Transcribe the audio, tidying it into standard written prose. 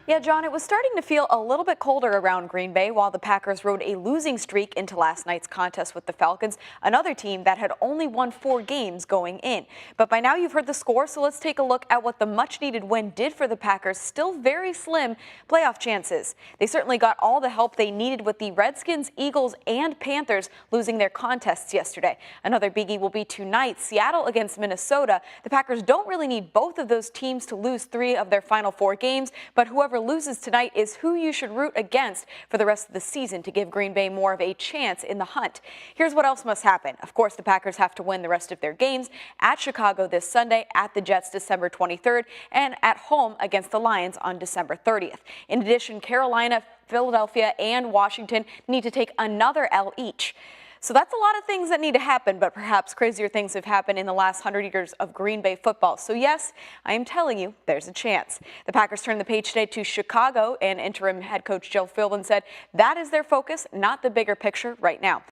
Yeah, John, it was starting to feel a little bit colder around Green Bay while the Packers rode a losing streak into last night's contest with the Falcons, another team that had only won 4 games going in. But by now you've heard the score, so let's take a look at what the much-needed win did for the Packers' still very slim playoff chances. They certainly got all the help they needed with the Redskins, Eagles, and Panthers losing their contests yesterday. Another biggie will be tonight, Seattle against Minnesota. The Packers don't really need both of those teams to lose 3 of their final 4 games, but whoever loses tonight is who you should root against for the rest of the season to give Green Bay more of a chance in the hunt. Here's what else must happen. Of course, the Packers have to win the rest of their games at Chicago this Sunday, at the Jets December 23rd, and at home against the Lions on December 30th. In addition, Carolina, Philadelphia, and Washington need to take another L each. So that's a lot of things that need to happen, but perhaps crazier things have happened in the last 100 years of Green Bay football. So yes, I am telling you, there's a chance. The Packers turned the page today to Chicago, and interim head coach Joe Philbin said that is their focus, not the bigger picture right now.